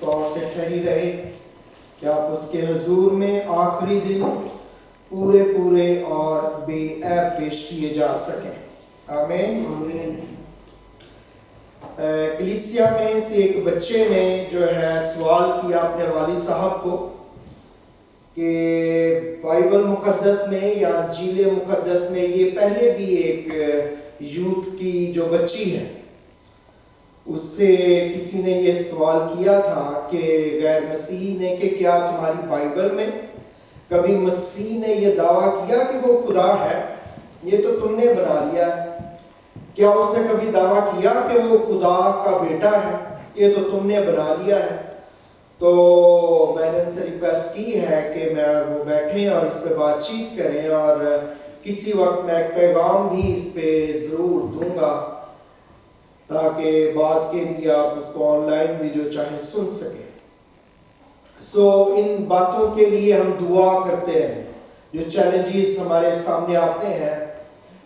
طور سے ٹھہری رہے کہ آپ اس کے حضور میں آخری دن پورے اور بے عیب پیش کیے جا سکیں۔ آمین۔ کلیسیا میں سے ایک بچے نے جو ہے سوال کیا اپنے والد صاحب کو کہ بائبل مقدس میں یا انجیل مقدس میں یہ پہلے بھی ایک یوتھ کی جو بچی ہے اس سے کسی نے یہ سوال کیا تھا کہ غیر مسیحی نے کہ کیا تمہاری بائبل میں کبھی مسیح نے یہ دعویٰ کیا کہ وہ خدا ہے؟ یہ تو تم نے بنا لیا ہے۔ کیا اس نے کبھی دعویٰ کیا کہ وہ خدا کا بیٹا ہے؟ یہ تو تم نے بنا لیا ہے۔ تو میں نے ان سے ریکویسٹ کی ہے کہ وہ بیٹھیں اور اس پہ بات چیت کریں، اور کسی وقت میں ایک پیغام بھی اس پہ ضرور دوں گا تاکہ بات کے لیے آپ اس کو آن لائن بھی جو چاہیں سن سکیں۔ ان باتوں کے لیے ہم دعا کرتے رہیں، جو چیلنجز ہمارے سامنے آتے ہیں،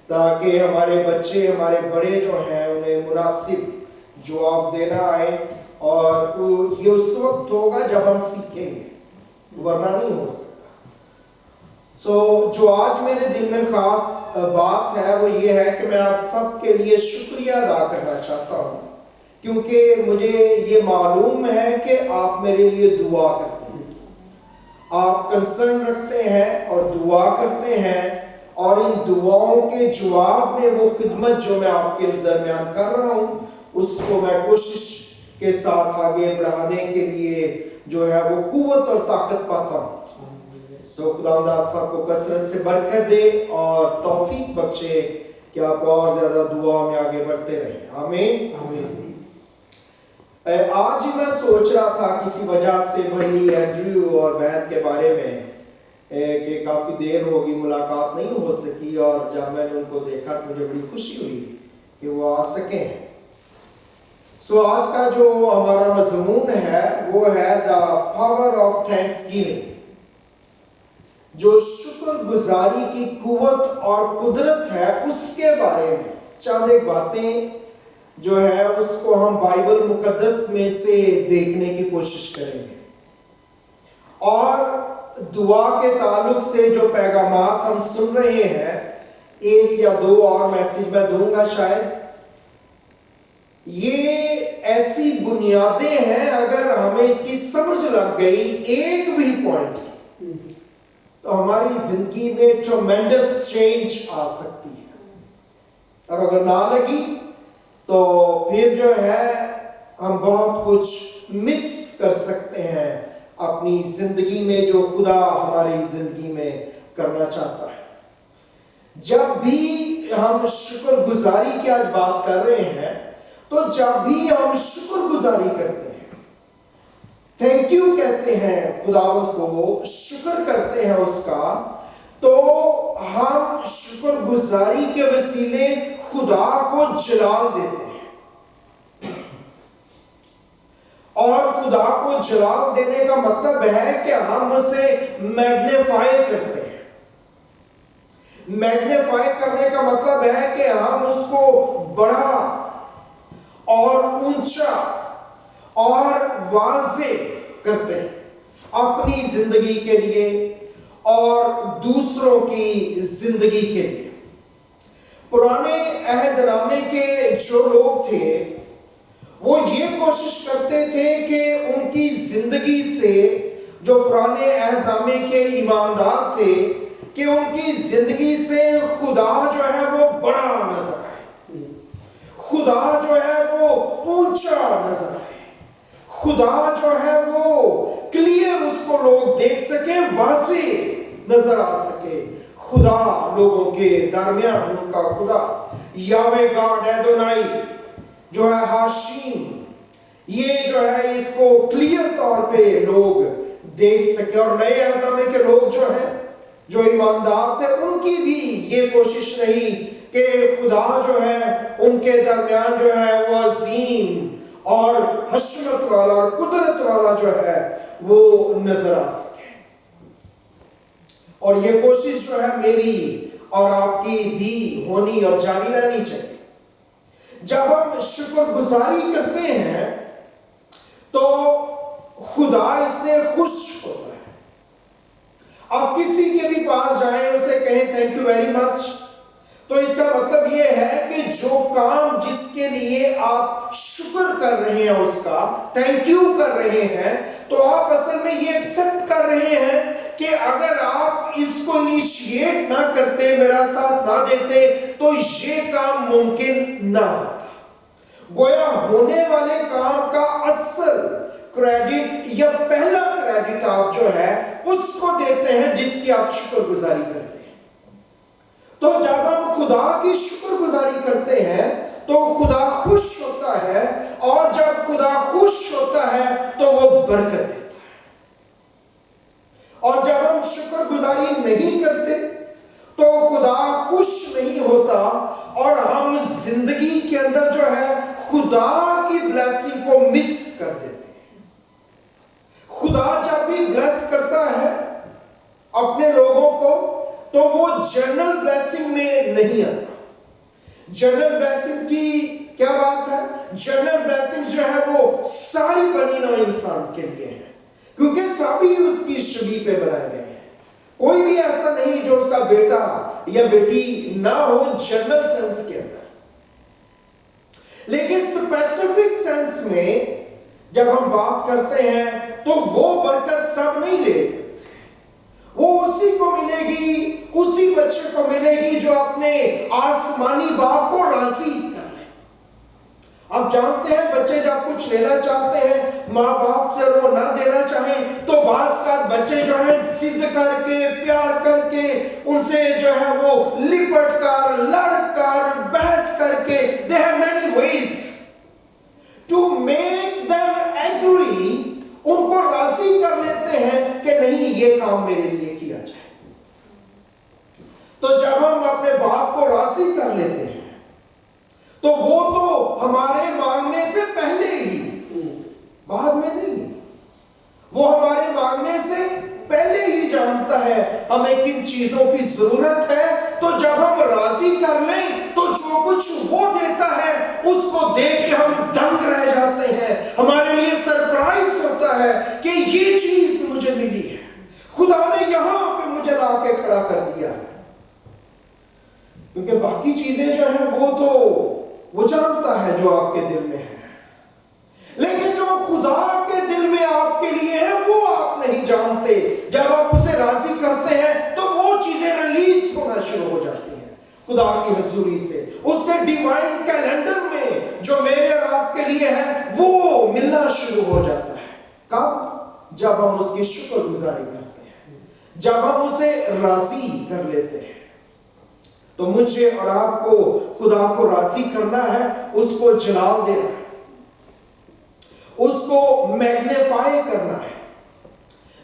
تاکہ ہمارے بچے ہمارے بڑے جو ہیں انہیں مناسب جواب دینا آئے، اور یہ اس وقت ہوگا جب ہم سیکھیں گے، ورنہ نہیں ہو سکتا۔ جو آج میرے دل میں خاص بات ہے وہ یہ ہے کہ میں آپ سب کے لیے شکریہ ادا کرنا چاہتا ہوں، کیونکہ مجھے یہ معلوم ہے کہ آپ میرے لیے دعا کرتے ہیں، آپ کنسرن رکھتے ہیں اور دعا کرتے ہیں، اور ان دعاؤں کے جواب میں وہ خدمت جو میں آپ کے درمیان کر رہا ہوں اس کو میں کوشش کے ساتھ آگے بڑھانے کے لیے جو ہے وہ قوت اور طاقت پاتا ہوں۔ خداوند آپ سب کو کثرت سے برکت دے اور توفیق بخشے کہ آپ اور زیادہ دعا میں آگے بڑھتے رہیں۔ آمین۔ آج ہی میں سوچ رہا تھا کسی وجہ سے بھائی اینڈریو اور بہن کے بارے میں کہ کافی دیر ہوگی ملاقات نہیں ہو سکی، اور جب میں نے ان کو دیکھا تو مجھے بڑی خوشی ہوئی کہ وہ آ سکیں۔ آج کا جو ہمارا مضمون ہے وہ ہے the power of thanks giving, جو شکر گزاری کی قوت اور قدرت ہے اس کے بارے میں چند ایک باتیں جو ہے اس کو ہم بائبل مقدس میں سے دیکھنے کی کوشش کریں گے، اور دعا کے تعلق سے جو پیغامات ہم سن رہے ہیں، ایک یا دو اور میسج میں دوں گا شاید، یہ ایسی بنیادیں ہیں اگر ہمیں اس کی سمجھ لگ گئی ایک بھی پوائنٹ کی تو ہماری زندگی میں ٹرمینڈس چینج آ سکتی ہے، اور اگر نہ لگی تو پھر جو ہے ہم بہت کچھ مس کر سکتے ہیں اپنی زندگی میں جو خدا ہماری زندگی میں کرنا چاہتا ہے۔ جب بھی ہم شکر گزاری کی آج بات کر رہے ہیں تو جب بھی ہم شکر گزاری کرتے ہیں، تھینک یو کہتے ہیں خداوند کو، شکر کرتے ہیں اس کا، تو ہم شکر گزاری کے وسیلے خدا کو جلال دیتے ہیں، اور خدا کو جلال دینے کا مطلب ہے کہ ہم اسے میگنیفائی کرتے ہیں۔ میگنیفائی کرنے کا مطلب ہے کہ ہم اس کو بڑا اور اونچا اور واضح کرتے ہیں اپنی زندگی کے لیے اور دوسروں کی زندگی کے لیے۔ پرانے عہد نامے کے جو لوگ تھے وہ یہ کوشش کرتے تھے کہ ان کی زندگی سے، جو پرانے عہد نامے کے ایماندار تھے، کہ ان کی زندگی سے خدا جو ہے وہ بڑا نظر آئے، خدا جو ہے وہ اونچا نظر آئے، خدا جو ہے وہ کلیئر اس کو لوگ دیکھ سکے، واضح نظر آ سکے۔ خدا لوگوں کے درمیان ان کا خدا یاوے گاڈ ایڈونائی جو ہے ہاشیم، یہ جو ہے اس کو کلیئر طور پہ لوگ دیکھ سکے۔ اور نئے عہد نامے کے لوگ جو ہیں جو ایماندار تھے ان کی بھی یہ کوشش رہی کہ خدا جو ہے ان کے درمیان جو ہے وہ عظیم اور حشمت والا اور قدرت والا جو ہے وہ نظر آ سکے۔ اور یہ کوشش جو ہے میری اور آپ کی بھی ہونی اور جاری رہنی چاہیے۔ جب ہم شکر گزاری کرتے ہیں تو خدا اس سے خوش ہوتا ہے۔ آپ کسی کے بھی پاس جائیں، اسے کہیں تھینک یو ویری مچ، تو اس کا مطلب یہ ہے کہ جو کام جس کے لیے آپ شکر کر رہے ہیں، اس کا تھینک یو کر رہے ہیں، تو آپ اصل میں یہ ایکسپٹ کر رہے ہیں کہ اگر آپ اس کو انیشیٹ نہ کرتے، میرا ساتھ نہ دیتے، تو یہ کام ممکن نہ ہوتا۔ گویا ہونے والے کام کا اصل کریڈٹ یا پہلا کریڈٹ آپ جو ہے اس کو دیتے ہیں جس کی آپ شکر گزاری کرتے ہیں۔ تو جب ہم خدا کی شکر گزاری کرتے ہیں تو خدا خوش ہوتا ہے، اور جب خدا خوش ہوتا ہے تو وہ برکت دیتا ہے۔ اور جب ہم شکر گزاری نہیں کرتے تو خدا خوش نہیں ہوتا، اور ہم زندگی کے اندر جو ہے خدا کی بلیسنگ کو مس کر دیتے ہیں۔ خدا جب بھی بلیس کرتا ہے اپنے لوگوں کو تو وہ جنرل بلیسنگ میں نہیں آتا۔ جنرل بلیسنگ کی کیا بات ہے؟ جنرل بلیسنگ جو ہے وہ ساری بنی نوع انسان کے لیے ہے، کیونکہ سبھی اس کی شبیہ پہ بنائے گئے ہیں۔ کوئی بھی ایسا نہیں جو اس کا بیٹا یا بیٹی نہ ہو جنرل سینس کے اندر۔ لیکن اسپیسیفک سینس میں جب ہم بات کرتے ہیں تو وہ برکت سب نہیں لے سکتے۔ وہ اسی کو ملے گی، اسی بچے کو ملے گی جو اپنے آسمانی باپ کو راضی کر لے۔ آپ جانتے ہیں بچے جب کچھ لینا چاہتے ہیں، ماں باپ سے وہ نہ دینا چاہیں، تو بعض کا بچے جو ہیں ضد کر کے، پیار کر کے، ان سے جو ہے وہ لپٹ کر، لڑ کر، بحث کر کے they have many ways to make them agree، ان کو راضی کر لیتے ہیں کہ نہیں یہ کام میرے لیے کیا جائے۔ تو جب ہم اپنے باپ کو راضی کر لیتے ہیں تو وہ تو ہمارے مانگنے سے پہلے ہی، بعد میں نہیں، وہ ہمارے مانگنے سے پہلے ہی جانتا ہے ہمیں کن چیزوں کی ضرورت ہے۔ تو جب ہم راضی کر لیں تو جو کچھ وہ دیتا ہے اس کو دیکھ کے ہم دنگ رہ جاتے ہیں، ہمارے لیے سرپرائز ہوتا ہے کہ یہ چیز مجھے ملی ہے، خدا نے یہاں پہ مجھے لا کے کھڑا کر دیا ہے۔ کیونکہ باقی چیزیں جو ہیں وہ تو وہ جانتا ہے جو آپ کے دل میں ہے، لیکن جو خدا کے دل میں آپ کے لیے ہے وہ آپ نہیں جانتے۔ جب آپ اسے راضی کرتے ہیں تو وہ چیزیں ریلیز ہونا شروع ہو جاتی ہیں خدا کی حضوری سے، اس کے ڈیوائن کیلنڈر میں جو میرے اور آپ کے لیے ہے وہ ملنا شروع ہو جاتا ہے۔ کب؟ جب ہم اس کی شکر گزاری کرتے ہیں، جب ہم اسے راضی کر لیتے ہیں۔ تو مجھے اور آپ کو خدا کو راضی کرنا ہے، اس کو جلال دینا ہے، اس کو میگنیفائی کرنا ہے۔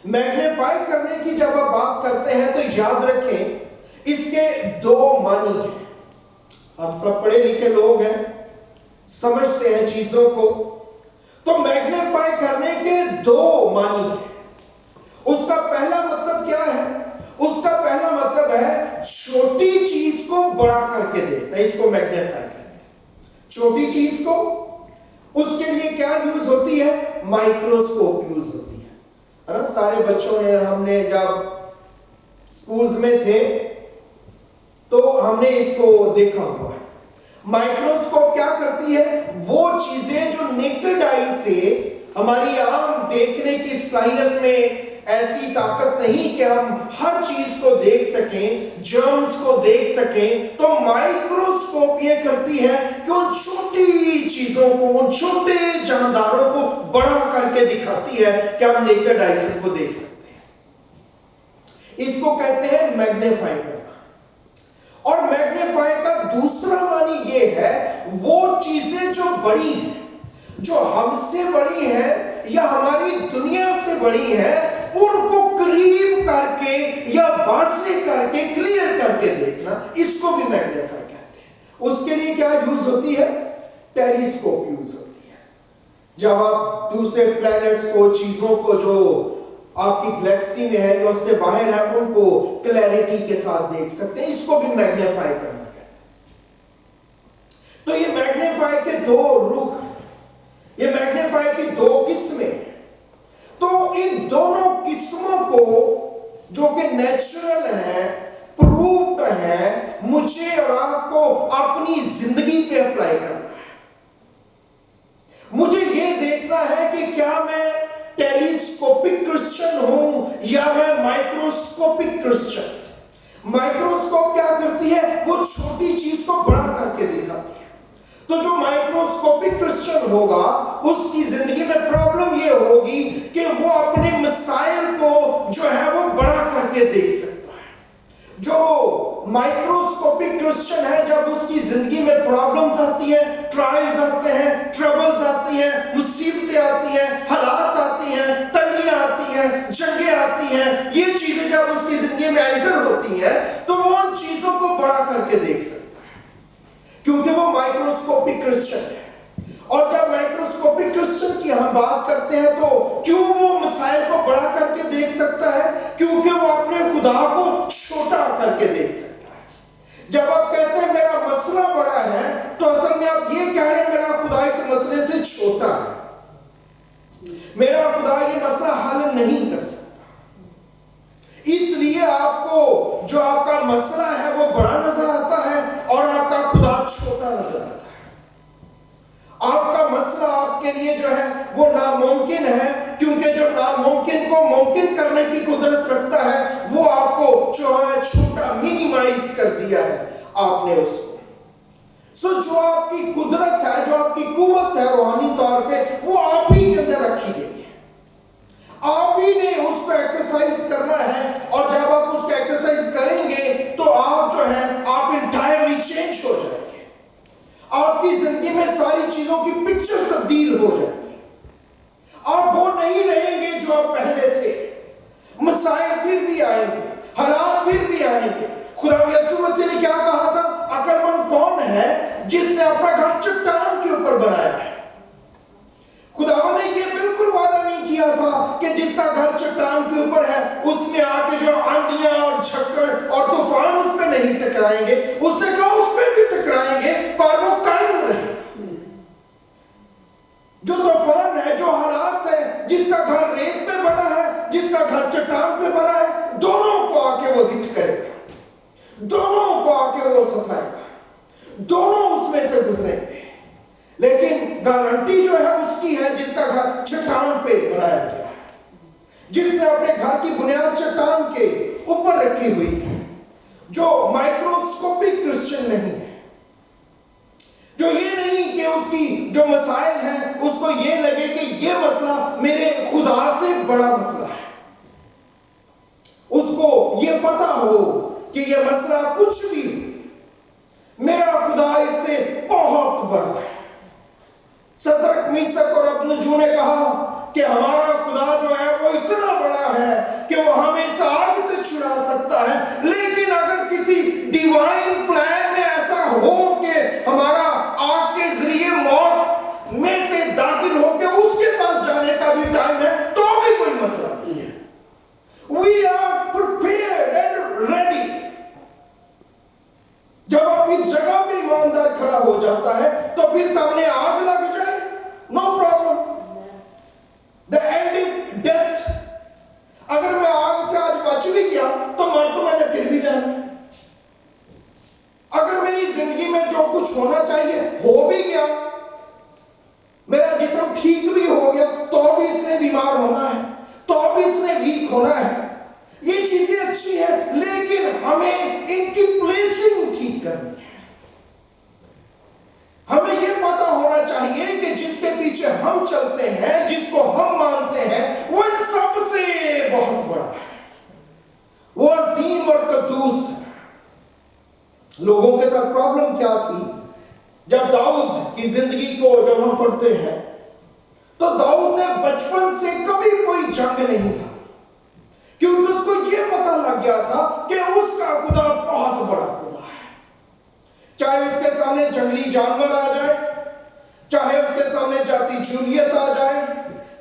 میگنیفائی کرنے کی جب آپ بات کرتے ہیں تو یاد رکھیں اس کے دو معنی ہیں۔ ہم سب پڑھے لکھے لوگ ہیں، سمجھتے ہیں چیزوں کو، تو میگنیفائی کرنے کے دو معنی ہیں۔ اس کا پہلا مطلب کیا ہے؟ اس کا پہلا مطلب ہے چھوٹی چیز کو بڑا کر کے دیکھنا، اس کو میگنیفائی کہتے ہیں۔ چھوٹی چیز کو، اس کے لیے کیا یوز ہوتی ہے؟ مائکروسکوپ یوز ہوتی ہے نا۔ سارے بچوں نے، ہم نے جب سکولز میں تھے تو ہم نے اس کو دیکھا ہوا ہے۔ مائکروسکوپ کیا کرتی ہے؟ وہ چیزیں جو نیکڈ آئی سے ہماری عام دیکھنے کی صلاحیت میں ایسی طاقت نہیں کہ ہم ہر چیز کو دیکھ سکیں، جرمز کو دیکھ سکیں، تو مائکروسکوپ یہ کرتی ہے کہ ان چھوٹی چیزوں کو، ان چھوٹے جانداروں کو بڑا کر کے دکھاتی ہے کہ ہم نیکڈ آئی سے کو دیکھ سکتے ہیں۔ اس کو کہتے ہیں میگنیفائی کرنا۔ اور میگنیفائی کا دوسرا معنی یہ ہے وہ چیزیں جو بڑی ہیں، جو ہم سے بڑی ہیں یا ہماری دنیا سے بڑی ہیں، ان کو قریب کر کے یا واضح کر کے، کلیئر کر کے دیکھنا، اس کو بھی میگنیفائی کہتے ہیں۔ اس کے لیے کیا یوز ہوتی ہے؟ ٹیلیسکوپ یوز ہوتی ہے۔ جب آپ دوسرے پلینٹس کو، چیزوں کو جو آپ کی گلیکسی میں ہے یا اس سے باہر ہے، ان کو کلیئرٹی کے ساتھ دیکھ سکتے ہیں، اس کو بھی میگنیفائی کرنا کہتے ہیں۔ تو یہ میگنیفائی کے دو رخ، یہ میگنیفائی کی دو قسمیں۔ تو جو کہ نیچرل ہیں، پروفڈ ہیں، مجھے اور آپ کو اپنی زندگی پہ اپلائی کرنا ہے۔ مجھے یہ دیکھنا ہے کہ کیا میں ٹیلیسکوپک کرسچن ہوں یا میں مائکروسکوپک کرسچن۔ مائکروسکوپ کیا کرتی ہے؟ وہ چھوٹی چیز کو بڑا کر کے دکھاتی ہے۔ تو جو مائکروسکوپک کرسچن ہوگا اس کی زندگی میں پرابلم یہ ہوگی کہ وہ اپنے مسائل کو جو ہے وہ بڑا کر کے دیکھ سکتا ہے۔ جو مائکروسکوپک کرسچن ہے، جب اس کی زندگی میں پرابلمز آتی ہیں، ٹرائلز آتے ہیں، ٹربلز آتی ہیں، مصیبتیں آتی ہیں، حالات آتی ہیں، تنگیاں آتی ہیں، جنگیں آتی ہیں، یہ چیزیں جب اس کی زندگی میں انٹر ہوتی ہیں تو وہ ان چیزوں کو بڑا کر کے دیکھ سکتا ہے، کیونکہ وہ مائکروسکوپک کرسچن ہے۔ اور جب مائکروسکوپک کرسچن کی ہم بات کرتے ہیں تو کیوں وہ مسائل کو بڑا کر کے دیکھ سکتا ہے؟ کیونکہ وہ اپنے خدا کو چھوٹا کر کے دیکھ سکتا ہے۔ جب آپ کہتے ہیں میرا مسئلہ بڑا ہے تو اصل میں آپ یہ کہہ رہے ہیں میرا خدا اس مسئلے سے چھوٹا ہے، میرا خدا یہ مسئلہ حل نہیں کر سکتا۔ اس لیے آپ کو جو آپ کا مسئلہ ہے وہ بڑا نظر آتا ہے اور آپ کا خدا چھوٹا نظر آتا ہے۔ آپ کا مسئلہ آپ کے لیے جو ہے وہ ناممکن ہے، کیونکہ جو ناممکن کو ممکن کرنے کی قدرت رکھتا ہے وہ آپ کو جو ہے چھوٹا منیمائز کر دیا ہے آپ نے اس کو۔ جو آپ کی قدرت ہے، جو آپ کی قوت ہے روحانی طور پہ، وہ آپ ہی کے اندر رکھی گئی ہے، آپ ہی نے اس کو ایکسرسائز کرنا ہے، اور جب آپ اس کو ایکسرسائز کریں گے تو آپ جو ہے آپ انٹائرلی چینج ہو جائیں گے، آپ کی زندگی میں ساری چیزوں کی پکچر تبدیل ہو جائے گی، آپ وہ نہیں رہیں گے جو آپ پہلے تھے۔ مسائل پھر بھی آئیں گے، حالات پھر بھی آئیں گے۔ خدا یسوع مسیح نے کیا کہا تھا؟ عقل مند کون ہے جس نے اپنا گھر چٹان کے اوپر بنایا ہے؟ خدا نے یہ بالکل وعدہ نہیں کیا تھا کہ جس کا گھر چٹان کے اوپر ہے اس میں آ کے جو آندیاں اور جھکڑ اور طوفان اس پہ نہیں ٹکرائیں گے۔ اس نے کہا اس پہ بھی ٹکرائیں گے پر وہ قائم رہے گا۔ جو طوفان ہے، جو حالات ہے، جس کا گھر ریت پہ بنا ہے، جس کا گھر چٹان پہ بنا ہے، دونوں کو آ کے وہ ہٹ کرے گا، دونوں کو آ کے وہ ستائے گا، دونوں اس میں سے گزریں گے۔ لیکن گارنٹی جو ہے اس کی ہے جس کا گھر چٹان پہ بنایا گیا ہے، جس نے اپنے گھر کی بنیاد چٹان کے اوپر رکھی ہوئی ہے، جو مائکروسکوپک کرسچن نہیں ہے، جو یہ نہیں کہ اس کی جو مسائل ہیں اس کو یہ لگے کہ یہ مسئلہ میرے خدا سے بڑا مسئلہ ہے، اس کو یہ پتا ہو کہ یہ مسئلہ کچھ بھی میرا خدا اس سے بہت بڑا ہے۔ صدرک میثق اور ابدنجو نے کہا کہ ہمارا خدا جو ہے وہ اتنا بڑا ہے کہ وہ ہمیں اس آگ سے چھڑا سکتا ہے، لیکن اگر کسی ڈیوائن پلان میں ایسا ہو کہ ہمارا آگ کے ذریعے موت میں سے داخل ہو کے اس کے پاس جانے کا بھی ٹائم ہے تو بھی کوئی مسئلہ نہیں ہے۔ We are prepared and ready۔ جب آپ اس جگہ پہ ایماندار کھڑا ہو جاتا ہے تو پھر سامنے آگ لگ جائے، no problem۔ The end is death۔ اگر میں آگ سے آج بچ بھی گیا تو مر تو میں نے پھر بھی جانا۔ اگر میری زندگی میں جو کچھ ہونا چاہیے ہو بھی گیا، میرا جسم ٹھیک بھی ہو گیا، تو بھی اس نے بیمار ہونا ہے، تو بھی اس نے ویک ہونا ہے۔ یہ چیزیں اچھی ہیں لیکن ہمیں ان کی پلیسنگ ٹھیک کرنی ہے۔ ہمیں یہ پتا ہونا چاہیے کہ جس کے پیچھے ہم چلتے ہیں، جس کو ہم مانتے ہیں، وہ ان سب سے بہت بڑا ہے، وہ عظیم اور قدوس ہے۔ لوگوں کے ساتھ پرابلم کیا تھی؟ جب داؤد کی زندگی کو جب ہم پڑھتے ہیں تو داؤد نے بچپن سے کبھی کوئی جنگ نہیں تھا، کیونکہ اس کو یہ پتہ لگ گیا تھا کہ اس کا خدا بہت بڑا خدا ہے۔ چاہے اس کے سامنے جنگلی جانور آ جائے، چاہے اس کے سامنے جاتی جولیت آ جائے،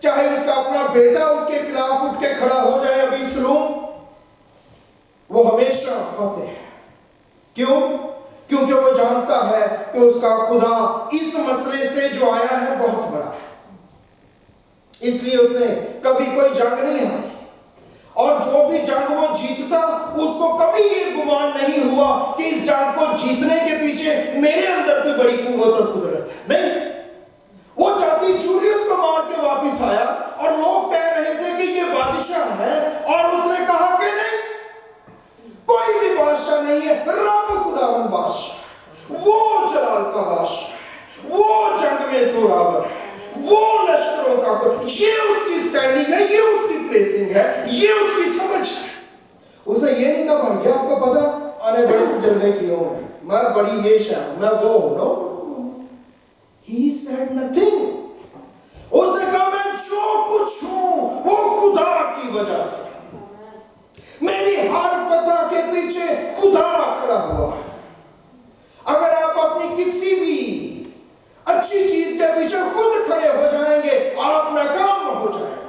چاہے اس کا اپنا بیٹا اس کے خلاف اٹھ کے کھڑا ہو جائے ابیسلوم، وہ ہمیشہ فاتح ہے۔ کیوں؟ کیونکہ وہ جانتا ہے کہ اس کا خدا اس مسئلے سے جو آیا ہے بہت بڑا ہے، اس لیے اس نے کبھی کوئی جنگ نہیں ہاری، اور جو بھی جنگ وہ یہ اس کی سمجھ ہے. اس نے یہ نہیں کہا بھائی یہ آپ کو پتا آنے بڑے تجربے کیے ہوں میں بڑی یہ شاہ میں وہ ہوں. نو ہی سیڈ نتھنگ. اس نے کہا میں جو کچھ ہوں وہ خدا کی وجہ سے. میری ہر فتح کے پیچھے خدا کھڑا ہوا ہے. اگر آپ اپنی کسی بھی اچھی چیز کے پیچھے خود کھڑے ہو جائیں گے آپ ناکام ہو جائیں گے.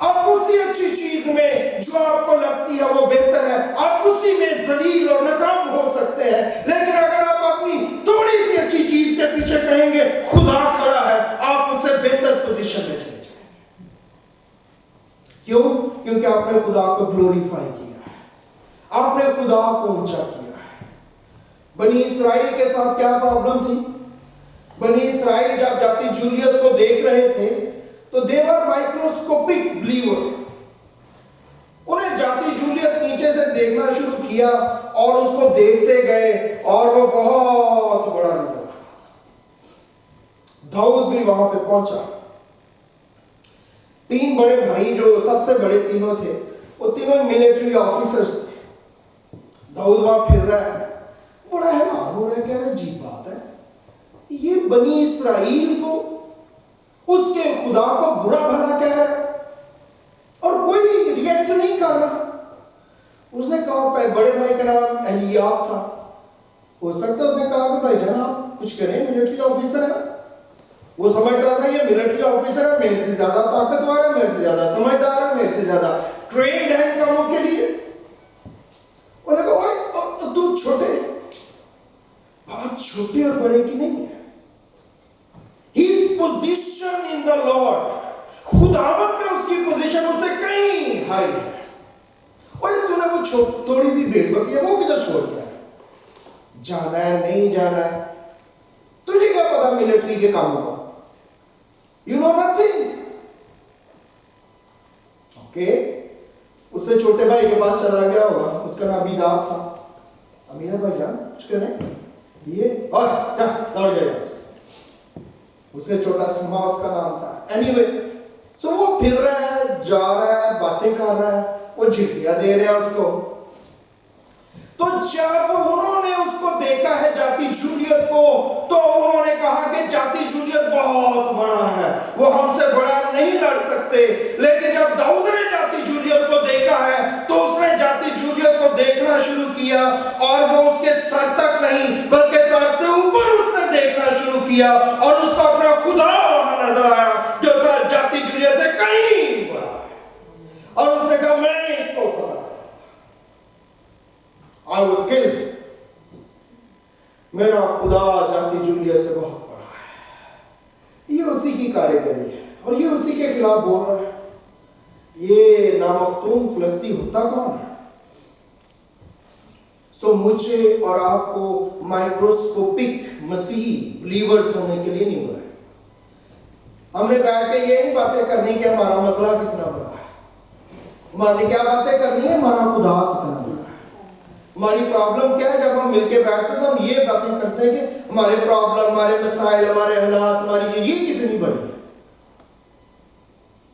آپ اسی اچھی چیز میں جو آپ کو لگتی ہے وہ بہتر ہے آپ اسی میں ذلیل اور ناکام ہو سکتے ہیں. لیکن اگر آپ اپنی تھوڑی سی اچھی چیز کے پیچھے کہیں گے خدا کھڑا ہے آپ اس سے بہتر پوزیشن میں چلے جائیں گے. کیوں؟ کیونکہ آپ نے خدا کو گلوریفائی کیا ہے. آپ نے خدا کو اونچا کیا ہے. بنی اسرائیل کے ساتھ کیا پرابلم تھی؟ بنی اسرائیل جب جاتی جولیت کو دیکھ رہے تھے تو دیور مائکروسکوپک بلیور. انہیں جاتی جولیت نیچے سے دیکھنا شروع کیا اور اس کو دیکھتے گئے اور وہ بہت بڑا نظر آ رہا تھا. داؤد بھی وہاں پہ پہنچا. 3 بڑے بھائی جو سب سے بڑے تینوں تھے وہ تینوں ملٹری آفیسرز تھے. داؤد وہاں پھر رہا ہے بڑا حیران ہو رہا ہے. کہہ رہے عجیب بات ہے یہ بنی اسرائیل کو اس کے خدا کو برا بھلا کہہ رہا اور کوئی ریئیکٹ نہیں کر رہا. اس نے کہا بڑے بھائی کا نام الیاب تھا. ہو سکتا ہے اس نے کہا کہ بھائی جان آپ کچھ کریں ملٹری آفیسر ہے. وہ سمجھتا تھا یہ ملٹری آفیسر ہے میرے سے زیادہ طاقتور ہے میرے سے زیادہ سمجھدار ہے میرے سے زیادہ ٹرینڈ ہے کاموں کے لیے. انہوں نے کہا تم چھوٹے بات چھوٹے اور بڑے کی نہیں ہے. His position in the Lord خداوند میں اس کی پوزیشن اس سے کہیں ہائی ہے. اور تو نے وہ تھوڑی سی بھیڑ بکری ہے وہ کدھر چھوڑ دیا ہے. جانا ہے نہیں جانا ہے تجھے کیا پتا ملٹری کے کاموں کا. You know nothing. اوکے اس سے چھوٹے بھائی کے پاس چلا گیا ہوگا. اس کا نام امیداب تھا. امیداب بھائی جان کچھ کریں یہ اور کیا دوڑ جائے. اس سے چھوٹا سما اس کا نام تھا. اینی سو وہ پھر رہا ہے جا رہا ہے باتیں کر رہا ہے وہ جھٹیاں دے رہا ہے اس کو. تو جب انہوں نے اس کو دیکھا ہے جاتی جولیت کو تو انہوں نے کہا کہ جاتی جولیت بہت بڑا ہے وہ ہم سے بڑا نہیں لڑ سکتے. لیکن جب داؤد نے جاتی جولیت کو دیکھا ہے تو اس نے جاتی جولیت کو دیکھنا شروع کیا اور وہ اس کے سر تک نہیں بلکہ سر سے اوپر اس نے دیکھنا شروع کیا اور اس کو اپنا خدا وہاں نظر آیا جو تھا جاتی جولیت سے کہیں بڑا ہے. اور اس نے کہا میں اس کو فتح I will kill. میرا خدا جاتی جولیت سے بہت بڑا ہے. یہ اسی کی کاریگری ہے اور یہ اسی کے خلاف بول رہا ہے. یہ نامختوم فلسطی ہوتا کون ہے؟ سو مجھے اور آپ کو مائکروسکوپک مسیحی بلیورز ہونے کے لیے نہیں بلایا. ہم نے بیٹھ کے یہ نہیں باتیں کرنی کہ ہمارا مسئلہ کتنا بڑا ہے. ہماری کیا باتیں کرنی ہے ہمارا خدا کتنا بڑا ہے. ہماری پرابلم کیا ہے جب ہم مل کے بیٹھتے ہیں تو ہم یہ باتیں کرتے ہیں کہ ہمارے پرابلم ہمارے مسائل ہمارے حالات ہماری یہ کتنی بڑی ہے.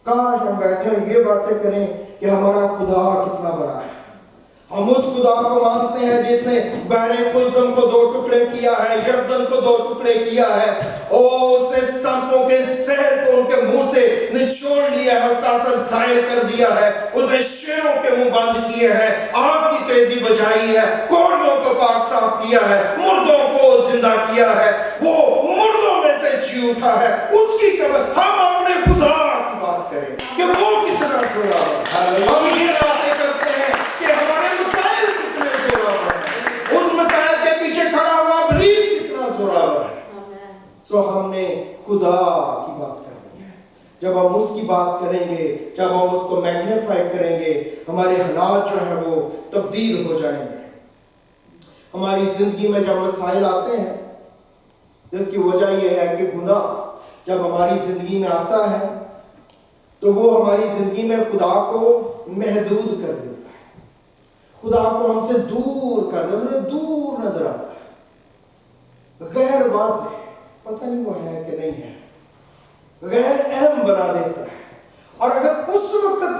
کاش ہم بیٹھے اور یہ باتیں کریں کہ ہمارا خدا کتنا بڑا ہے. ہم اس خدا کو مانتے ہیں جس نے بحر قلزم کو 2 ٹکڑے کیا ہے یردن کو 2 ٹکڑے کیا ہے اور اس نے سانپوں کے زہر کو ان کے منہ سے نچوڑ لیا ہے اس کا اثر ظاہر کر دیا ہے. اس نے شیروں کے منہ بند کیے ہیں آگ کی تیزی بجائی ہے کوڑیوں کو پاک صاف کیا ہے مردوں کو زندہ کیا ہے وہ مردوں میں سے جی اٹھا ہے. اس کی قبر ہم اپنے خدا کی بات کریں کہ وہ کتنا زورا ہے. ہم یہ باتیں کرتے ہیں کہ ہمارے مسائل کتنے زورا ہے اس مسائل کے پیچھے کھڑا ہوا ابلیس کتنا زورا ہے. سو ہم نے خدا کی بات کرنی ہے. جب ہم اس کی بات کریں گے جب ہم اس کو میگنیفائی کریں گے ہمارے حالات جو ہیں وہ تبدیل ہو جائیں گے. ہماری زندگی میں جب مسائل آتے ہیں جس کی وجہ یہ ہے کہ گناہ جب ہماری زندگی میں آتا ہے تو وہ ہماری زندگی میں خدا کو محدود کر دیتا ہے. خدا کو ہم سے دور کر دیتا ہے. دور نظر آتا ہے غیر واضح پتہ نہیں وہ ہے کہ نہیں ہے غیر اہم بنا دیتا ہے. اور اگر اس وقت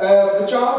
50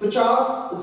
50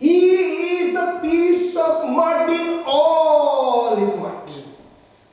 He is a piece of mud in all his might.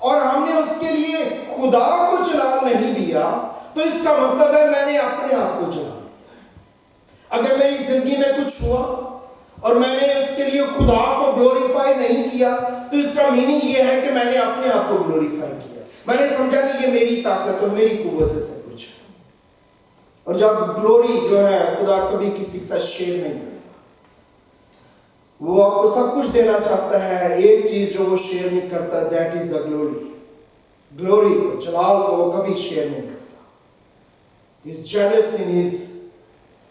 اور ہم نے اس کے لیے خدا کو جلال نہیں دیا تو اس کا مطلب ہے میں نے اپنے آپ کو جلال دیا۔ اگر میری زندگی میں کچھ ہوا اور میں نے اس کے لیے خدا کو گلوریفائی نہیں کیا تو اس کا میننگ یہ ہے کہ میں نے اپنے آپ کو گلوریفائی کیا، میں نے سمجھا نہیں یہ میری طاقت اور میری قوت سے سب کچھ ہے۔ اور جب گلوری جو ہے خدا کبھی کسی کے ساتھ شیئر نہیں کرتا، وہ آپ کو سب کچھ دینا چاہتا ہے، ایک چیز جو وہ شیئر نہیں کرتا that is the glory. Glory کو، جلال کو وہ کبھی شیئر نہیں کرتا۔ He's jealous in his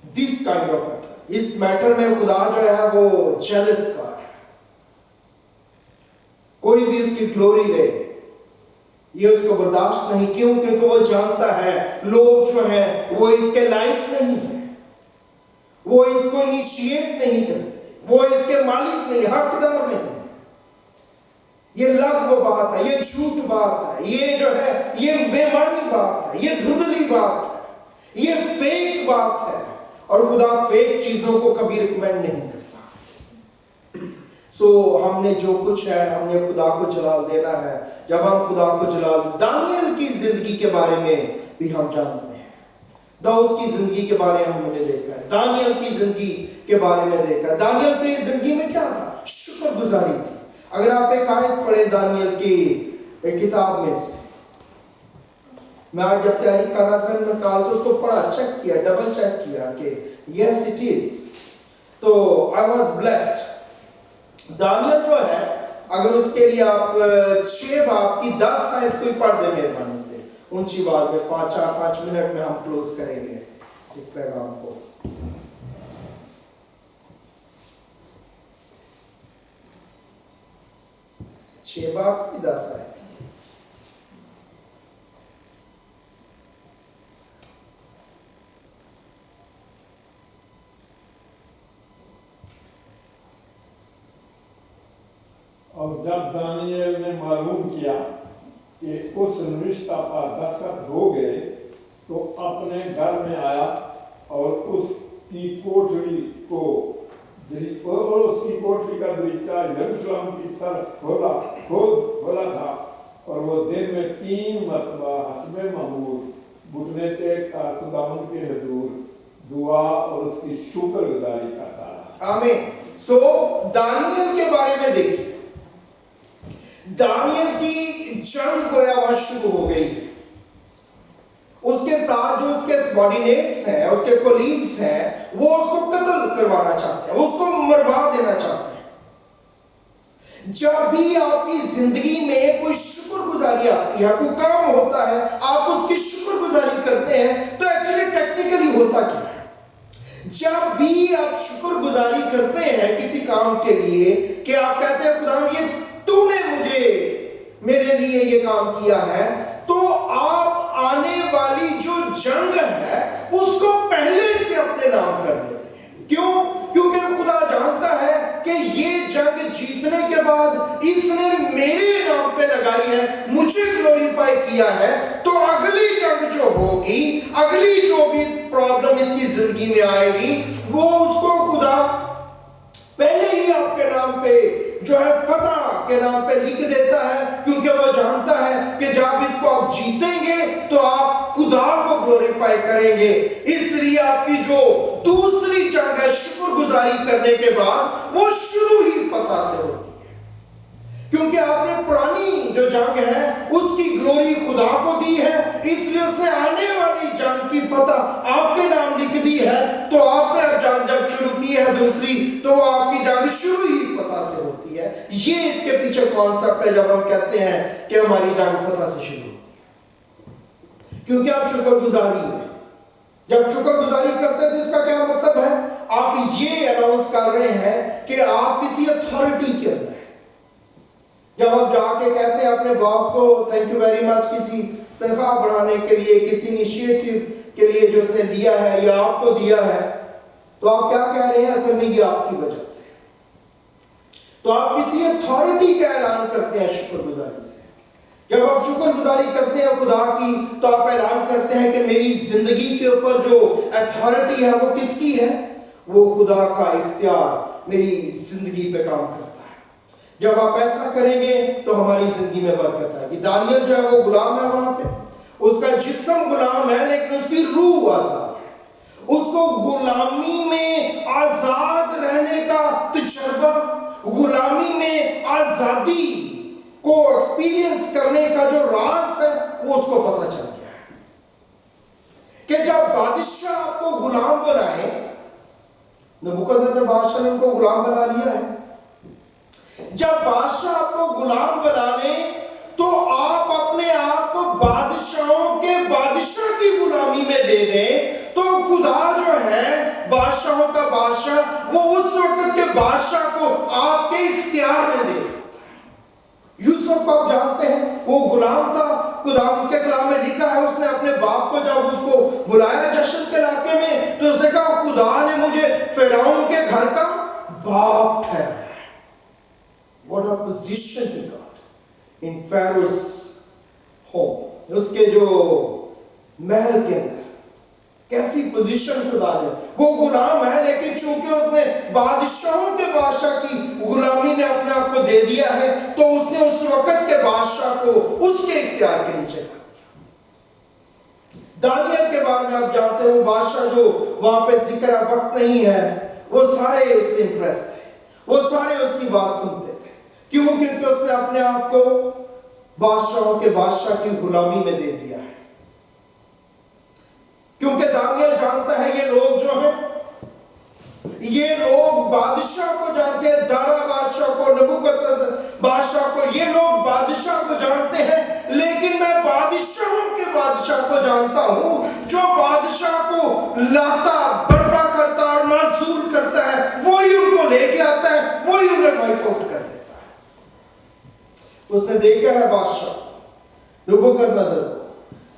this kind of matter۔ اس میٹر میں خدا جو ہے وہ jealous God ہے، کوئی بھی اس کی گلوری لے یہ اس کو برداشت نہیں، کیوں؟ کیونکہ وہ جانتا ہے لوگ جو ہیں وہ اس کے لائق نہیں ہیں، وہ اس کو انیشیٹ نہیں کرتے، وہ اس کے مالک نہیں، حقدار نہیں ہے۔ یہ لغو بات ہے، یہ جھوٹ بات ہے، یہ جو ہے یہ بے معنی بات ہے، یہ دھندلی بات ہے، یہ فیک بات ہے، اور خدا فیک چیزوں کو کبھی ریکمینڈ نہیں کرتا۔ ہم نے جو کچھ ہے ہم نے خدا کو جلال دینا ہے۔ جب ہم خدا کو جلال، دانیل کی زندگی کے بارے میں بھی ہم جانتے ہیں، داؤد کی زندگی کے بارے میں ہم نے دیکھا ہے، دانیل کی زندگی کے بارے میں دیکھا ہے۔ دانیل کی زندگی میں کیا تھا؟ شکر گزاری تھی۔ اگر آپ ایک آیت پڑھیں دانیل کی کتاب میں سے، میں آج جب تیاری کر رہا تھا میں نے کہا تو اس کو پڑھا، چیک کیا، ڈبل چیک کیا کہ یس اٹ از، تو آئی واز بلیسڈ۔ دانیل جو ہے اگر اس کے لیے آپ 6 باب کی 10 آیت کوئی پڑھ دے مہربانی سے اونچی آواز میں، 5 منٹ میں ہم کلوز کریں گے اس پیغام کو۔ 6 باب کی 10 آیت۔ اور جب دانیل نے معلوم کیا کہ اس نوشتہ پر دستخط ہو گئے تو اپنے گھر میں آیا اور اس کی کوٹری کا دریچہ یروشلم کی طرف کھولا تھا، اور وہ دن میں 3 مرتبہ حسب معمول گھٹنے ٹیک کر خداوند کے حضور دعا اور اس کی شکر گزاری کرتا رہا۔ آمین۔ دانیل کے بارے میں دیکھیے، دانیل کی جنگ گویا وہاں شروع ہو گئی، اس کے ساتھ جو اس کے سبارڈینیٹس ہیں، اس کے کولیگز ہیں، وہ اس کو قتل کروانا چاہتے ہیں، اس کو مروا دینا چاہتے ہیں۔ جب بھی آپ کی زندگی میں کوئی شکر گزاری آتی ہے، کوئی کام ہوتا ہے، آپ اس کی شکر گزاری کرتے ہیں، تو ایکچولی ٹیکنیکلی ہوتا کیا ہے؟ جب بھی آپ شکر گزاری کرتے ہیں کسی کام کے لیے کہ آپ کہتے ہیں خدا یہ تو نے مجھے میرے لیے یہ کام کیا ہے، تو آپ آنے والی جو جنگ ہے اس کو پہلے سے اپنے نام کر لیتے ہیں۔ کیوں؟ کیونکہ خدا جانتا ہے کہ یہ جنگ جیتنے کے بعد اس نے میرے نام پہ لگائی ہے، مجھے گلوریفائی کیا ہے، تو اگلی جنگ جو ہوگی، اگلی جو بھی پرابلم اس کی زندگی میں آئے گی، وہ اس کو خدا پہلے ہی آپ کے نام پہ جو ہے فتح کے نام پہ لکھ دیتا ہے، کیونکہ وہ جانتا ہے کہ جب اس کو آپ جیتیں گے تو آپ خدا کو گلوریفائی کریں گے۔ اس لیے آپ کی جو دوسری جنگ ہے شکر گزاری کرنے کے بعد، وہ شروع ہی فتح سے ہوتی ہے، کیونکہ آپ نے پرانی جو جنگ ہے اس کی گلوری خدا کو دی ہے، اس لیے اس نے آنے والی جنگ کی فتح آپ کے نام لکھ دی ہے، تو آپ نے اب جنگ جب شروع کی ہے دوسری، تو وہ آپ کی جنگ شروع ہی فتح سے ہوتی ہے۔ یہ اس کے پیچھے کانسیپٹ ہے جب ہم کہتے ہیں کہ ہماری جنگ فتح سے شروع ہوتی ہے، کیونکہ آپ شکر گزاری میں جب شکر گزاری کرتے ہیں تو اس کا کیا مطلب ہے؟ آپ یہ اناؤنس کر رہے ہیں کہ آپ کسی اتھارٹی کے اندر ہیں۔ جب آپ جا کے کہتے ہیں اپنے باس کو تھینک یو ویری مچ کسی تنخواہ بڑھانے کے لیے، کسی انیشیٹو کے لیے جو اس نے لیا ہے یا آپ کو دیا ہے، تو آپ کیا کہہ رہے ہیں؟ اصل میں یہ آپ کی وجہ سے۔ تو آپ کسی اتھارٹی کا اعلان کرتے ہیں شکر گزاری سے۔ جب آپ شکر گزاری کرتے ہیں خدا کی، تو آپ اعلان کرتے ہیں کہ میری زندگی کے اوپر جو اتھارٹی ہے وہ کس کی ہے؟ وہ خدا کا اختیار میری زندگی پہ کام کرتا ہے. جب آپ ایسا کریں گے تو ہماری زندگی میں برکت آئے گی. دانیل جو ہے وہ غلام ہے وہاں پہ, اس کا جسم غلام ہے لیکن اس کی روح آزاد ہے. اس کو غلامی میں آزاد رہنے کا تجربہ, غلامی میں آزادی کو ایکسپیرینس کرنے کا جو راز ہے وہ اس کو پتہ چل گیا ہے کہ جب بادشاہ آپ کو غلام بنائے, نبوکدنیزر بادشاہ نے ان کو غلام بنا لیا ہے, جب بادشاہ آپ کو غلام بنا لیں تو آپ اپنے آپ کو بادشاہوں کے بادشاہ کی غلامی میں دے دیں تو خدا جو ہے بادشاہوں کا بادشاہ وہ اس وقت کے بادشاہ کو آپ کے اختیار میں دے سکتا ہے. یوسف کو آپ جانتے ہیں, وہ غلام تھا, خدا ان کے کلام میں لکھا ہے اس نے اپنے باپ کو جب اس کو بلایا جشن کے علاقے میں تو اس نے کہا خدا نے مجھے فرعون کے گھر کا باپ ٹھہرایا. What a position he got in Pharaoh's home. اس کے جو محل کے اندر کیسی پوزیشن خدا نے, وہ غلام ہے لیکن چونکہ اس نے بادشاہوں کے بادشاہ کی غلامی میں اپنے آپ کو دے دیا ہے تو اس نے اس وقت کے بادشاہ کو اس کے اختیار کے نیچے کر دیا. دانیل کے بارے میں آپ جانتے ہیں, وہ بادشاہ جو وہاں پہ ذکر وقت نہیں ہے, وہ سارے اس سے امپریس تھے, وہ سارے اس کی بات سنتے تھے. کیوں؟ کیونکہ اس نے اپنے آپ کو بادشاہوں کے بادشاہ کی غلامی میں دے دیا ہے. کیونکہ دانیل جانتا ہے یہ لوگ جو ہیں, یہ لوگ بادشاہ کو جانتے ہیں, دارا بادشاہ کو, نبوکدنیزر بادشاہ کو, یہ لوگ بادشاہ کو جانتے ہیں, لیکن میں بادشاہوں کے بادشاہ کو جانتا ہوں جو بادشاہ کو لاتا, برپا کرتا اور معزول کرتا ہے, وہی ان کو لے کے آتا ہے, وہی انہیں وائپ آؤٹ کر دیتا ہے. اس نے دیکھا ہے بادشاہ نبوکدنیزر کو,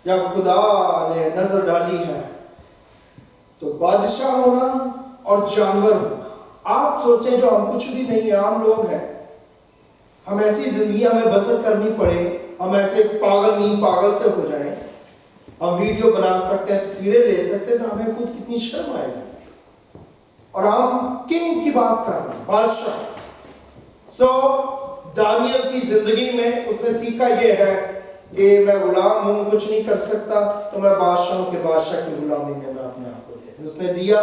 جب خدا نے نظر ڈالی ہے تو بادشاہ ہونا اور جانور ہونا. آپ سوچیں جو ہم کچھ بھی نہیں, عام لوگ ہیں, ہم ایسی زندگی ہمیں بسر کرنی پڑے, ہم ایسے پاگل نہیں پاگل سے ہو جائیں, ہم ویڈیو بنا سکتے ہیں, تصویریں لے سکتے ہیں, تو ہمیں خود کتنی شرم آئے گی. اور ہم کنگ کی بات کر رہے ہیں, بادشاہ. دانیل کی زندگی میں اس نے سیکھا یہ ہے کہ میں غلام ہوں, کچھ نہیں کر سکتا, تو میں بادشاہوں کے بادشاہ کی غلامی میں اپنے آپ کو دے دوں. اس نے دیا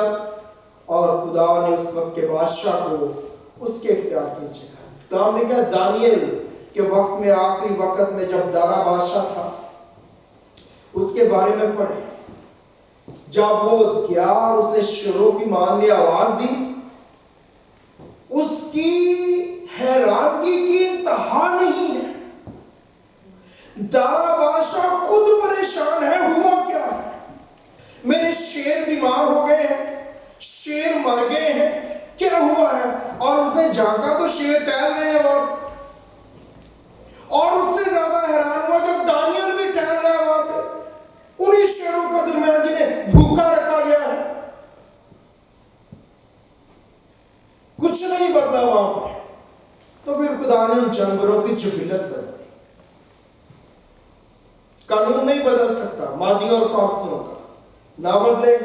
اور خدا نے اس وقت کے بادشاہ کو اس کے اختیار کے نیچے کر دیا. تو ہم نے کہا دانیل کے وقت میں, آخری وقت میں جب دارا بادشاہ تھا, اس کے بارے میں پڑھیں. جب وہ گیا اور اس نے شیروں کی مان نے آواز دی, اس کی حیرانگی کی انتہا نہیں ہے. دارا بادشاہ خود پریشان ہے, ہوا کیا ہے, میرے شیر بیمار ہو گئے ہیں, شیر مر گئے ہیں, کیا ہوا ہے. اور اس نے جھانکا تو شیر ٹہل رہے ہیں وہاں, اور اس سے زیادہ حیران ہوا جب دانیل بھی ٹہل رہا ہے وہاں پہ انہی شیروں کا درمیان جنہیں بھوکا رکھا گیا ہے. کچھ نہیں بدلا وہاں پہ. تو پھر خدا نے ان جانوروں کی جبلت بدل دی. قانون نہیں بدل سکتا مادی اور فارسیوں کا, نہ بدلے.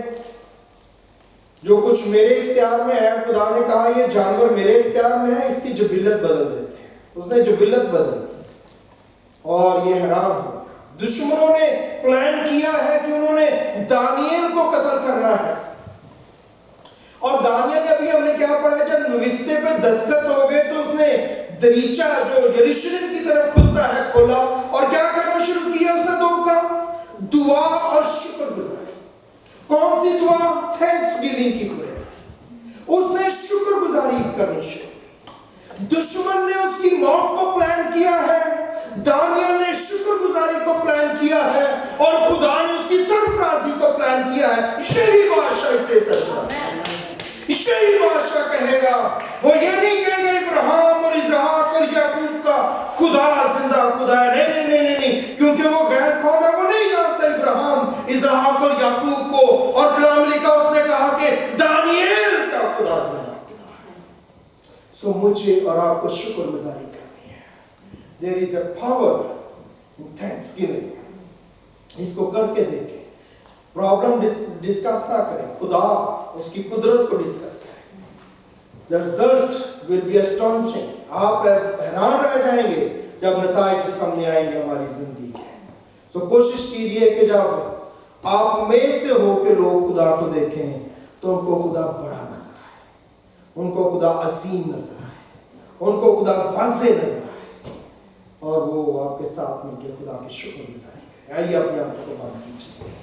جو کچھ میرے اختیار میں ہے, خدا نے کہا یہ جانور میرے اختیار میں ہے, اس کی جبلت بدل دیتے ہیں. اس نے جبلت بدل دی اور یہ حیران ہو گیا. دشمنوں نے پلان کیا ہے کہ انہوں نے دانیل کو قتل کرنا ہے. اور دانیل نے ابھی ہم نے کیا پڑھا ہے, جب نوستے پہ دستخط ہو گئے تو اس نے دریچہ جو یروشلم کی طرف کھلتا ہے کھولا, اور کیا کرنا شروع کیا اس نے دو کا, دعا اور شکر گزاری. کون سی دعا؟ تھینکس گیونگ کی پریئر. اس نے شکر گزاری کرنی شروع کی. دشمن نے اس کی موت کو پلان کیا ہے, دانیل نے شکر گزاری کو پلان کیا ہے, اور خدا نے اس کی سرفرازی کو پلان کیا ہے. یہی بادشاہ اسے سرفراز, یہی بادشاہ کہے گا. وہ یہ نہیں کہے گا ابراہیم اور اسحاق اور یعقوب کا خدا زندہ خدا ہے, نہیں نہیں نہیں نہیں, کیونکہ وہ غیر قوم ہے, وہ نہیں جانتا ابراہیم اسحاق اور یعقوب کو. اور کلام لکھا اس نے کہا کہ دانیل کا خدا زندہ خدا ہے. سو مجھے اور آپ کو شکر گزاری کرنی ہے. There is a power in thanksgiving. اس کو کر کے دیکھیں. پرابلم ڈسکس نہ کریں, خدا اس کی قدرت کو ڈسکس کریں. The result will be astonishing. آپ حیران رہ جائیں گے جب نتائج سامنے آئیں گے ہماری زندگی کے. سو کوشش کیجئے کہ جب آپ میں سے ہو کے لوگ خدا کو دیکھیں تو ان کو خدا بڑا نظر آئے, ان کو خدا عظیم نظر آئے, ان کو خدا واضح نظر آئے, اور وہ آپ کے ساتھ مل کے خدا کی شکر گزاری کریں. آئیے اپنے آپ کو بند کیجیے.